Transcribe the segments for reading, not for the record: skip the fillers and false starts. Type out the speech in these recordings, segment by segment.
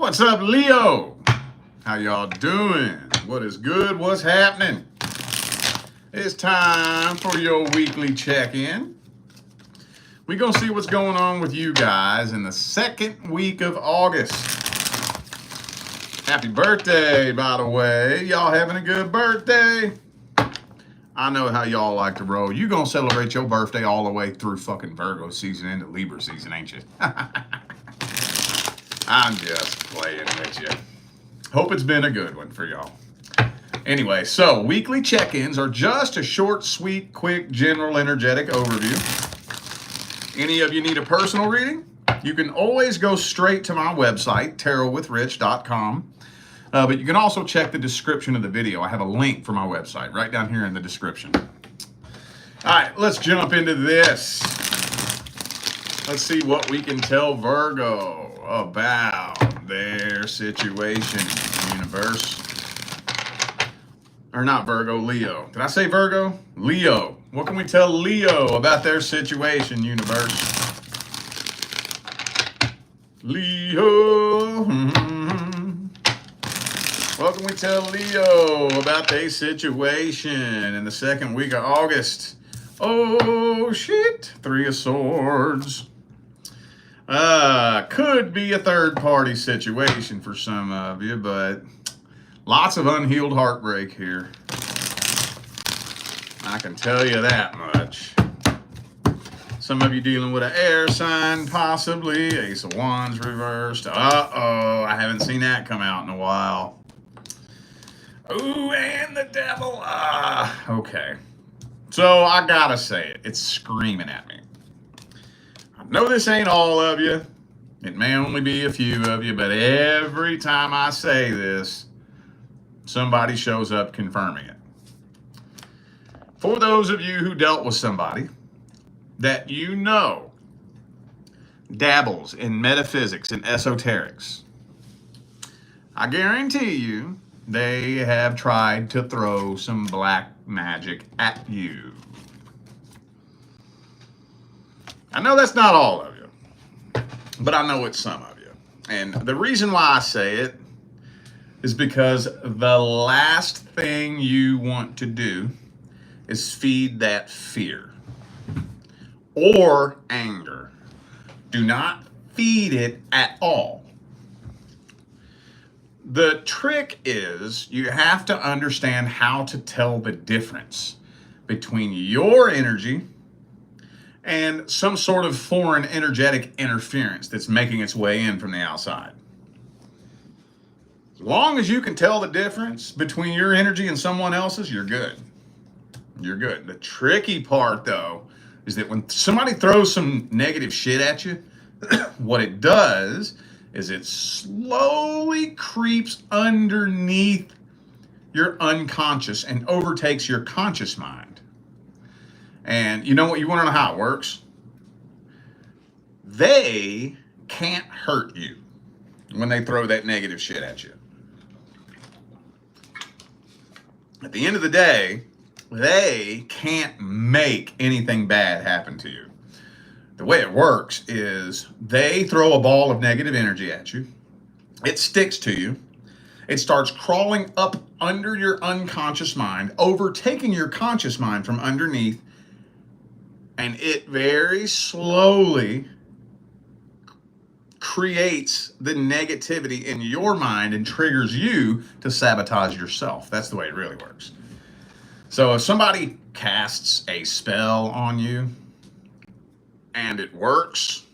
What's up, Leo? How y'all doing? What is good? What's happening? It's time for your weekly check-in. We're going to see what's going on with you guys in the second week of August. Happy birthday, by the way. Y'all having a good birthday? I know how y'all like to roll. You going to celebrate your birthday all the way through fucking Virgo season into Libra season, ain't you? I'm just playing with you. Hope it's been a good one for y'all. Anyway, so weekly check-ins are just a short, sweet, quick, general, energetic overview. Any of you need a personal reading? You can always go straight to my website, tarotwithrich.com. But you can also check the description of the video. I have a link for my website right down here in the description. All right, let's jump into this. Let's see what we can tell Virgo about their situation, universe. Or not Virgo, Leo. Did I say Virgo? Leo. What can we tell Leo about their situation, universe? Leo. What can we tell Leo about their situation in the second week of August? Oh, shit. Three of Swords. Could be a third-party situation for some of you, but lots of unhealed heartbreak here. I can tell you that much. Some of you dealing with an air sign, possibly. Ace of Wands reversed. Uh-oh, I haven't seen that come out in a while. Ooh, and the devil. Okay. So I gotta say it. It's screaming at me. I know this ain't all of you. It may only be a few of you, but every time I say this, somebody shows up confirming it. For those of you who dealt with somebody that you know dabbles in metaphysics and esoterics, I guarantee you they have tried to throw some black magic at you. I know that's not all of you, but I know it's some of you. And the reason why I say it is because the last thing you want to do is feed that fear or anger. Do not feed it at all. The trick is you have to understand how to tell the difference between your energy and some sort of foreign energetic interference that's making its way in from the outside. As long as you can tell the difference between your energy and someone else's, you're good. You're good. The tricky part, though, is that when somebody throws some negative shit at you, what it does is it slowly creeps underneath your unconscious and overtakes your conscious mind. And you know what? You want to know how it works? They can't hurt you when they throw that negative shit at you. At the end of the day, they can't make anything bad happen to you. The way it works is they throw a ball of negative energy at you. It sticks to you. It starts crawling up under your unconscious mind, overtaking your conscious mind from underneath, and it very slowly creates the negativity in your mind and triggers you to sabotage yourself. That's the way it really works. So if somebody casts a spell on you and it works,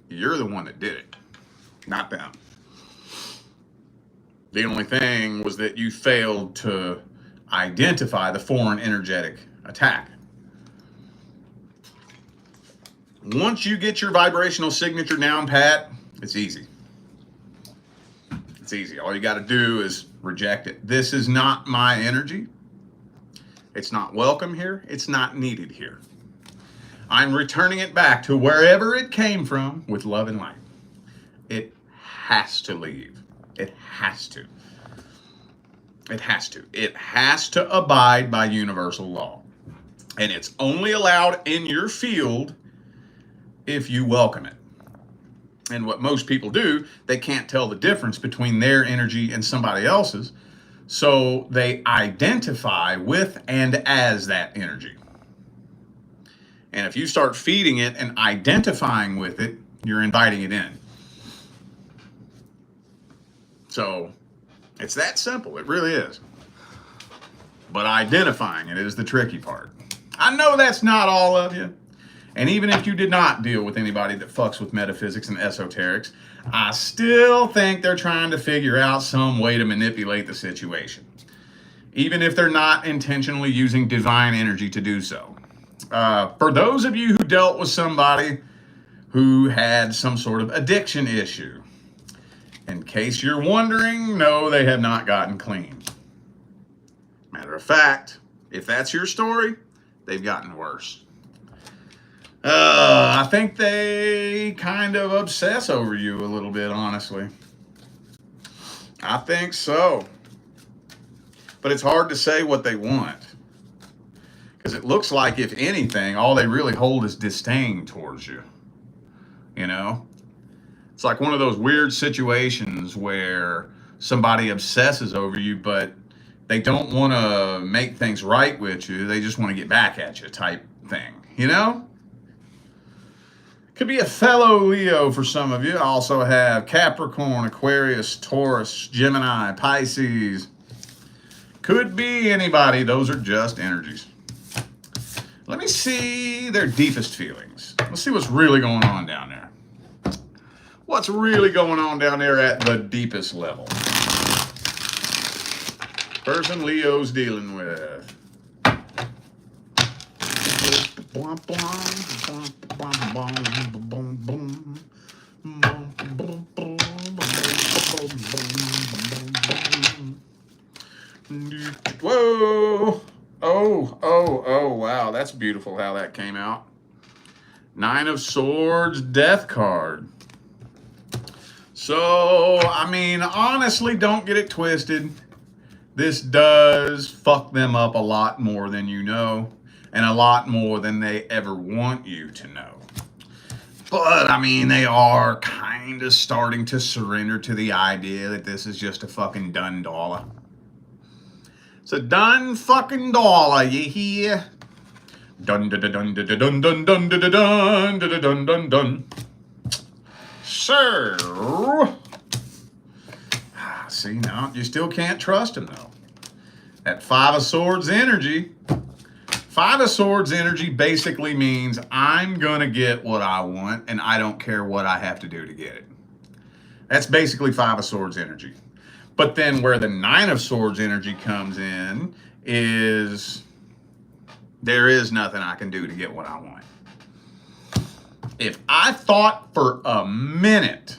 you're the one that did it, not them. The only thing was that you failed to identify the foreign energetic attack. Once you get your vibrational signature down pat, it's easy. It's easy. All you got to do is reject it. This is not my energy. It's not welcome here. It's not needed here. I'm returning it back to wherever it came from with love and light. It has to leave. It has to. It has to. It has to abide by universal law. And it's only allowed in your field if you welcome it. And what most people do, they can't tell the difference between their energy and somebody else's. So they identify with and as that energy. And if you start feeding it and identifying with it, you're inviting it in. So it's that simple. It really is. But identifying it is the tricky part. I know that's not all of you. And even if you did not deal with anybody that fucks with metaphysics and esoterics, I still think they're trying to figure out some way to manipulate the situation, even if they're not intentionally using divine energy to do so. For those of you who dealt with somebody who had some sort of addiction issue, in case you're wondering, no, they have not gotten clean. Matter of fact, if that's your story, they've gotten worse. I think they kind of obsess over you a little bit, honestly. I think so. But it's hard to say what they want. Because it looks like, if anything, all they really hold is disdain towards you. You know? It's like one of those weird situations where somebody obsesses over you, but they don't want to make things right with you. They just want to get back at you type thing. You know? Could be a fellow Leo for some of you. I also have Capricorn, Aquarius, Taurus, Gemini, Pisces. Could be anybody. Those are just energies. Let me see their deepest feelings. Let's see what's really going on down there. What's really going on down there at the deepest level? Person Leo's dealing with. Whoa! Oh, wow, that's beautiful how that came out. Nine of Swords, Death card. So, I mean, honestly, don't get it twisted. This does fuck them up a lot more than you know, and a lot more than they ever want you to know. But, I mean, they are kind of starting to surrender to the idea that this is just a fucking done dollar. It's a done fucking dollar, you hear? Dun dun dun dun dun dun dun dun dun dun dun dun dun. So, see, now you still can't trust him though. That Five of Swords energy. Five of Swords energy basically means I'm gonna get what I want, and I don't care what I have to do to get it. That's basically Five of Swords energy. But then where the Nine of Swords energy comes in is there is nothing I can do to get what I want. If I thought for a minute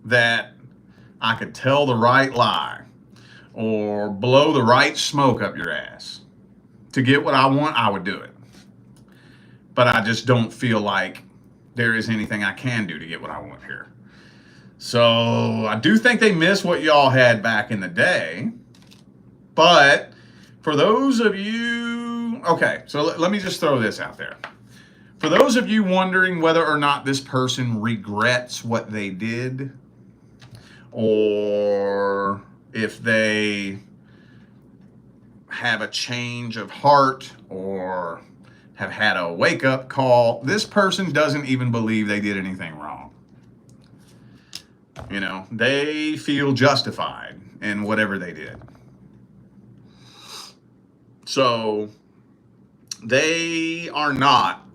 that I could tell the right lie or blow the right smoke up your ass to get what I want, I would do it. But I just don't feel like there is anything I can do to get what I want here. So I do think they miss what y'all had back in the day. But for those of you, okay, so let me just throw this out there. For those of you wondering whether or not this person regrets what they did, or if they have a change of heart or have had a wake-up call, this person doesn't even believe they did anything wrong. You know, they feel justified in whatever they did. So they are not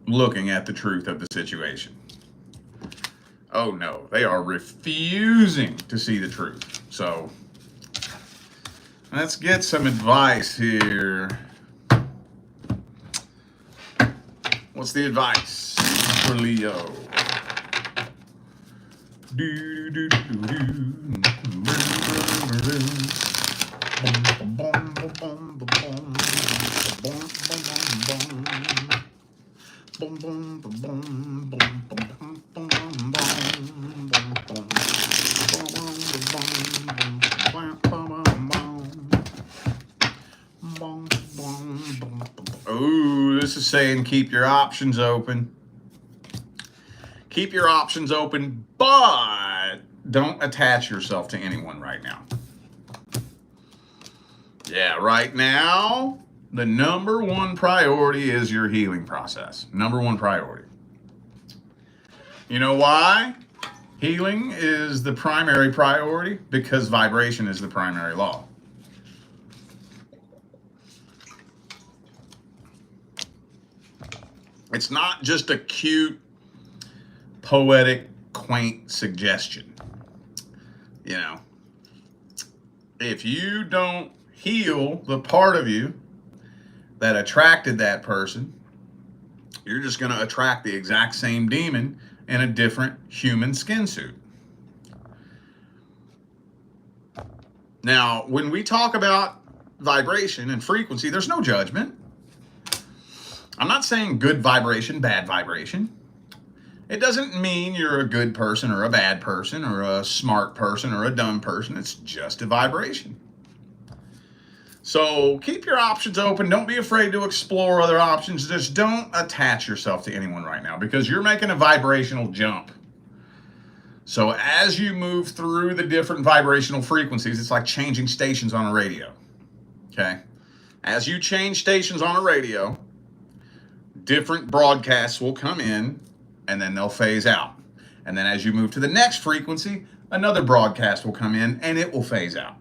looking at the truth of the situation. Oh no, they are refusing to see the truth. So let's get some advice here. What's the advice for Leo? Oh, this is saying keep your options open. Keep your options open, but don't attach yourself to anyone right now. Yeah, right now, the number one priority is your healing process. Number one priority. You know why? Healing is the primary priority because vibration is the primary law. It's not just a cute, poetic, quaint suggestion. You know, if you don't heal the part of you that attracted that person, you're just going to attract the exact same demon in a different human skin suit. Now, when we talk about vibration and frequency, there's no judgment. I'm not saying good vibration, bad vibration. It doesn't mean you're a good person or a bad person or a smart person or a dumb person. It's just a vibration. So keep your options open. Don't be afraid to explore other options. Just don't attach yourself to anyone right now because you're making a vibrational jump. So as you move through the different vibrational frequencies, it's like changing stations on a radio. Okay? As you change stations on a radio, different broadcasts will come in and then they'll phase out. And then as you move to the next frequency, another broadcast will come in and it will phase out.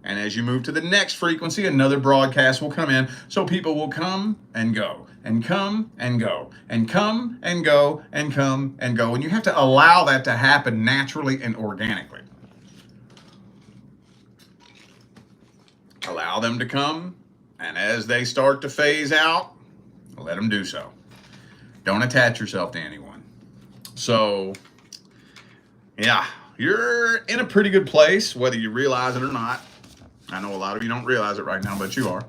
And as you move to the next frequency, another broadcast will come in. So people will come and go and come and go and come and go and come and go. And you have to allow that to happen naturally and organically. Allow them to come. And as they start to phase out, let them do so. Don't attach yourself to anyone. So, yeah, you're in a pretty good place, whether you realize it or not. I know a lot of you don't realize it right now, but you are.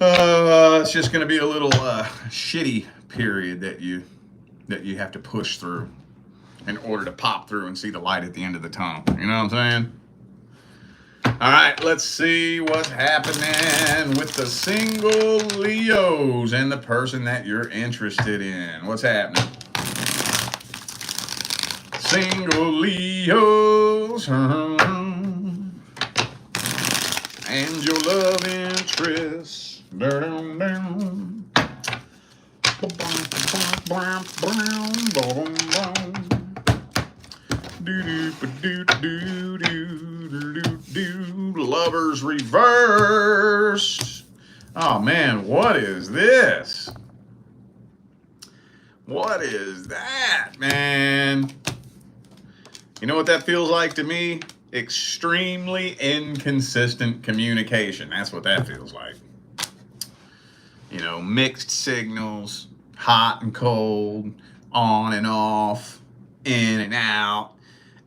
It's just going to be a little shitty period that you have to push through in order to pop through and see the light at the end of the tunnel. You know what I'm saying? All right, let's see what's happening with the single Leos and the person that you're interested in. What's happening? Single Leos and your love interest. Lovers reversed. Oh man, what is this? What is that, man? You know what that feels like to me? Extremely inconsistent communication. That's what that feels like. You know, mixed signals, hot and cold, on and off, in and out,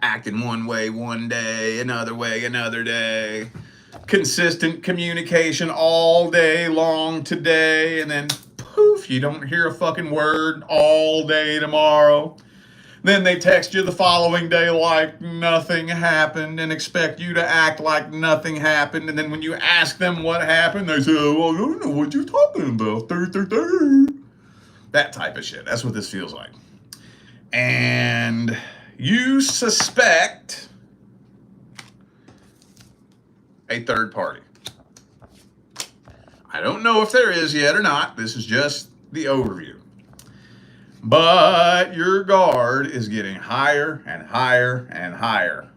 acting one way one day, another way another day. Consistent communication all day long today, and then poof, you don't hear a fucking word all day tomorrow. Then they text you the following day like nothing happened and expect you to act like nothing happened. And then when you ask them what happened, they say, well, I don't know what you're talking about. That type of shit. That's what this feels like. And you suspect a third party. I don't know if there is yet or not. This is just the overview. But your guard is getting higher and higher and higher.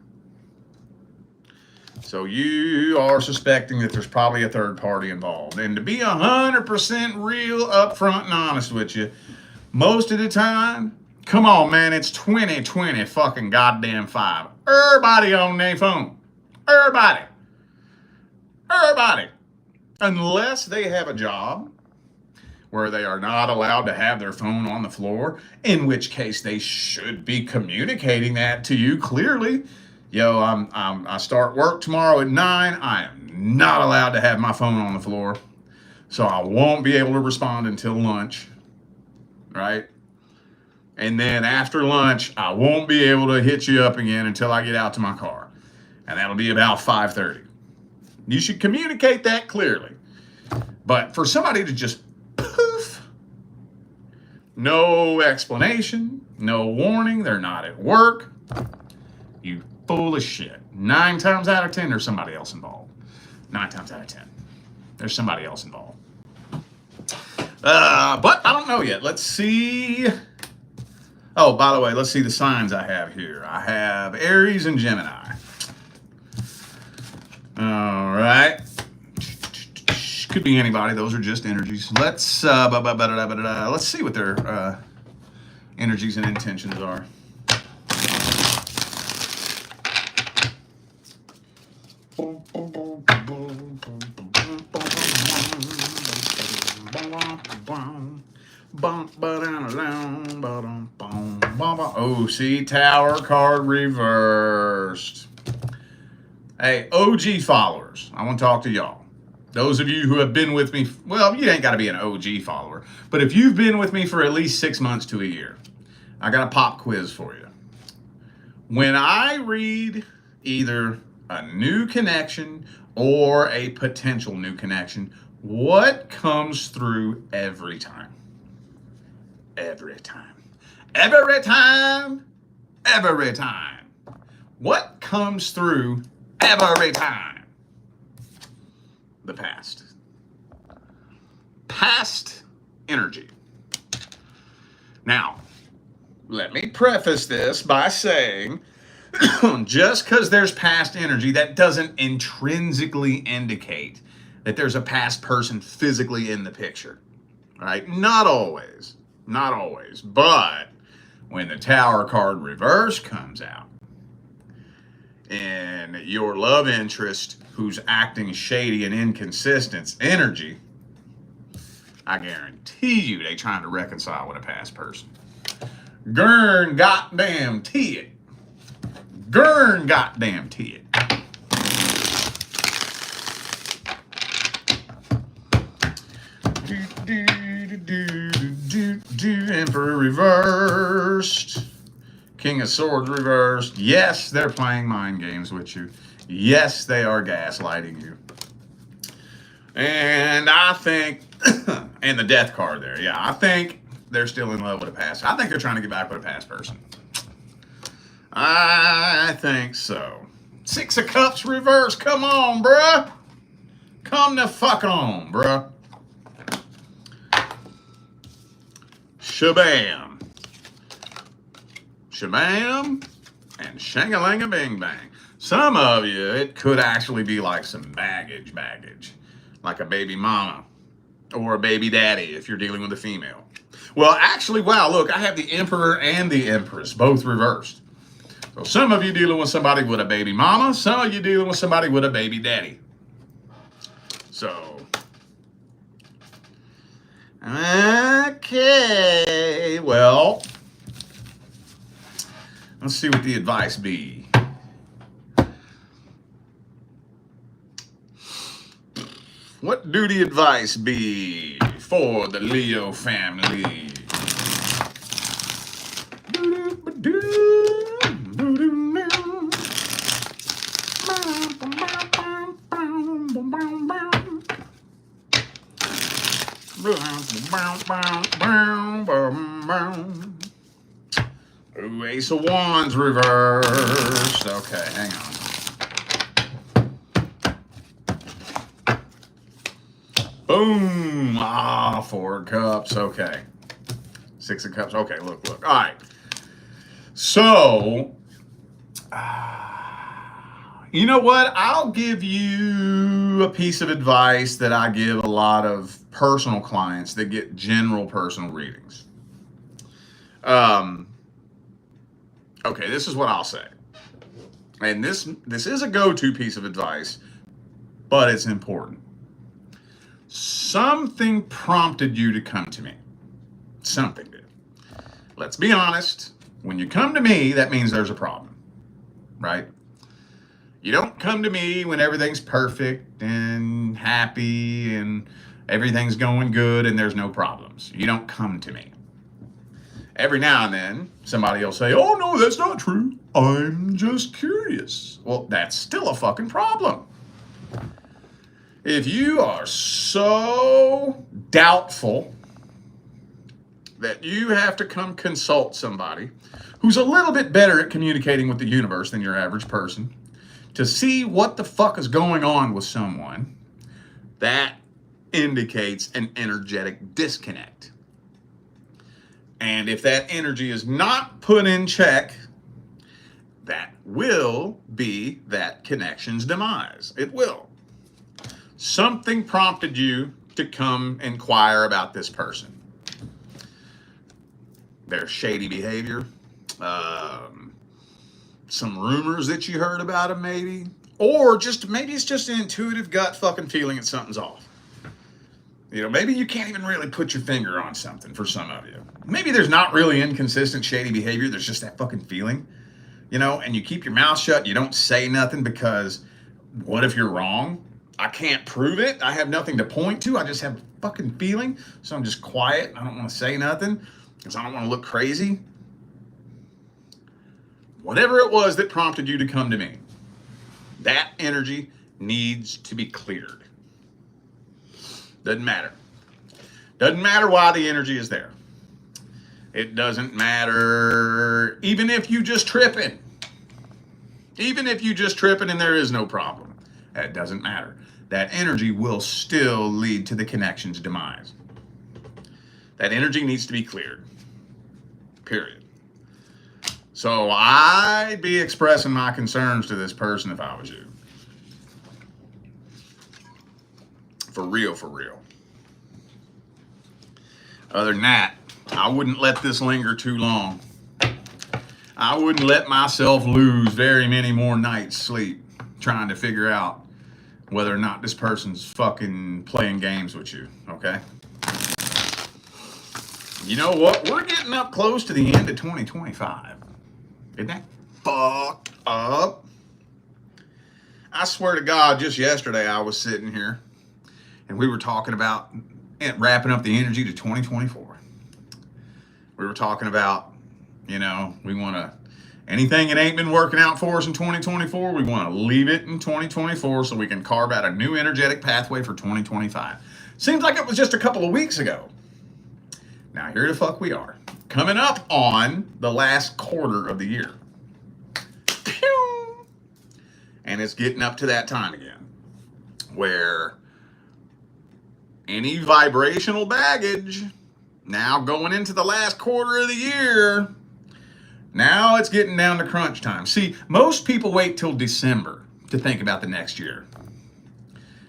So you are suspecting that there's probably a third party involved. And to be 100% real, upfront, and honest with you, most of the time, come on, man, it's 2020 fucking goddamn 5. Everybody on their phone. Everybody. Everybody. Unless they have a job where they are not allowed to have their phone on the floor, in which case they should be communicating that to you clearly. Yo, I start work tomorrow at 9. I am not allowed to have my phone on the floor, so I won't be able to respond until lunch, right? And then after lunch, I won't be able to hit you up again until I get out to my car, and that'll be about 5:30. You should communicate that clearly. But for somebody to just No explanation, no warning, they're not at work. You full of shit. 9 times out of 10, there's somebody else involved. 9 times out of 10, there's somebody else involved. But I don't know yet. Let's see. Oh, by the way, let's see the signs I have here. I have Aries and Gemini. All right. Could be anybody. Those are just energies. Let's see what their energies and intentions are. Oh, see, Tower card reversed. Hey, OG followers, I want to talk to y'all. Those of you who have been with me, well, you ain't got to be an OG follower, but if you've been with me for at least 6 months to a year, I got a pop quiz for you. When I read either a new connection or a potential new connection, what comes through every time? Every time. Every time. Every time. What comes through every time? The past. Past energy. Now, let me preface this by saying, just because there's past energy, that doesn't intrinsically indicate that there's a past person physically in the picture. All right? Not always. Not always. But when the Tower card reverse comes out, and your love interest who's acting shady and inconsistent energy, I guarantee you they trying to reconcile with a past person. Gurn goddamn tea it. Gurn goddamn tea it. Emperor reversed. King of Swords reversed. Yes, they're playing mind games with you. Yes, they are gaslighting you. And I think, and the death card there, yeah, I think they're still in love with a past. I think they're trying to get back with a past person. I think so. 6 of Cups reverse. Come on, bruh. Come the fuck on, bruh. Shabam. Shabam and shang-a-lang-a bing bang. Some of you, it could actually be like some baggage. Like a baby mama or a baby daddy if you're dealing with a female. Well, actually, wow, look, I have the Emperor and the Empress, both reversed. So some of you dealing with somebody with a baby mama, some of you dealing with somebody with a baby daddy. So, okay, well, let's see what the advice be. What do the advice be for the Leo family? Ooh, Ace of Wands reversed. Okay, hang on. Boom. Ah, 4 of Cups. Okay. 6 of Cups. Okay, look. All right. So, you know what? I'll give you a piece of advice that I give a lot of personal clients that get general personal readings. Okay, this is what I'll say. And this is a go-to piece of advice, but it's important. Something prompted you to come to me. Something did. Let's be honest. When you come to me, that means there's a problem, right? You don't come to me when everything's perfect and happy and everything's going good and there's no problems. You don't come to me. Every now and then, somebody will say, oh, no, that's not true. I'm just curious. Well, that's still a fucking problem. If you are so doubtful that you have to come consult somebody who's a little bit better at communicating with the universe than your average person to see what the fuck is going on with someone, that indicates an energetic disconnect. And if that energy is not put in check, that will be that connection's demise. It will. Something prompted you to come inquire about this person. Their shady behavior, some rumors that you heard about them maybe, or just maybe it's just an intuitive gut fucking feeling that something's off. You know, maybe you can't even really put your finger on something for some of you. Maybe there's not really inconsistent shady behavior, there's just that fucking feeling, you know, and you keep your mouth shut, you don't say nothing because what if you're wrong? I can't prove it, I have nothing to point to, I just have a fucking feeling, so I'm just quiet, I don't want to say nothing because I don't want to look crazy. Whatever it was that prompted you to come to me, that energy needs to be cleared. Doesn't matter. Doesn't matter why the energy is there. It doesn't matter even if you just tripping. Even if you just tripping and there is no problem. That doesn't matter. That energy will still lead to the connection's demise. That energy needs to be cleared. Period. So I'd be expressing my concerns to this person if I was you. For real, for real. Other than that, I wouldn't let this linger too long. I wouldn't let myself lose very many more nights sleep trying to figure out whether or not this person's fucking playing games with you, okay? You know what? We're getting up close to the end of 2025. Isn't that fucked up? I swear to God, just yesterday I was sitting here and we were talking about wrapping up the energy to 2024. We were talking about, you know, we want to, anything that ain't been working out for us in 2024, we want to leave it in 2024 so we can carve out a new energetic pathway for 2025. Seems like it was just a couple of weeks ago. Now here the fuck we are, coming up on the last quarter of the year. Pew! And it's getting up to that time again, where any vibrational baggage, now going into the last quarter of the year, now it's getting down to crunch time. See, most people wait till December to think about the next year.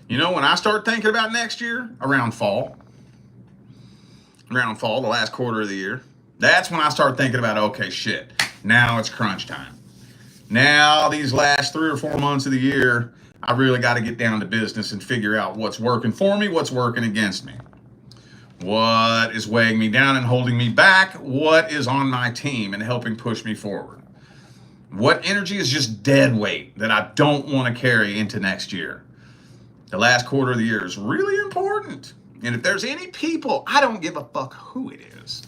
You know, when I start thinking about next year, around fall, the last quarter of the year, that's when I start thinking about, okay, shit, now it's crunch time. Now, these last 3 or 4 months of the year, I really got to get down to business and figure out what's working for me, what's working against me. What is weighing me down and holding me back? What is on my team and helping push me forward? What energy is just dead weight that I don't want to carry into next year? The last quarter of the year is really important. And if there's any people, I don't give a fuck who it is.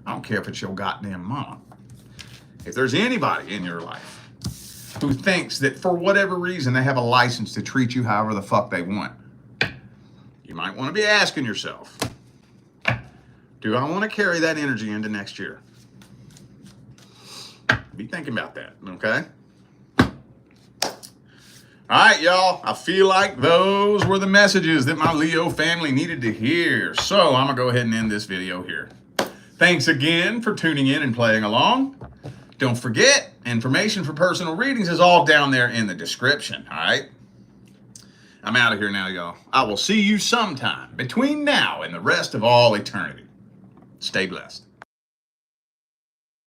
I don't care if it's your goddamn mama. If there's anybody in your life who thinks that for whatever reason they have a license to treat you however the fuck they want, you might want to be asking yourself, do I want to carry that energy into next year? Be thinking about that, okay? All right, y'all. I feel like those were the messages that my Leo family needed to hear. So I'm going to go ahead and end this video here. Thanks again for tuning in and playing along. Don't forget, information for personal readings is all down there in the description, all right? I'm out of here now, y'all. I will see you sometime between now and the rest of all eternity. Stay blessed.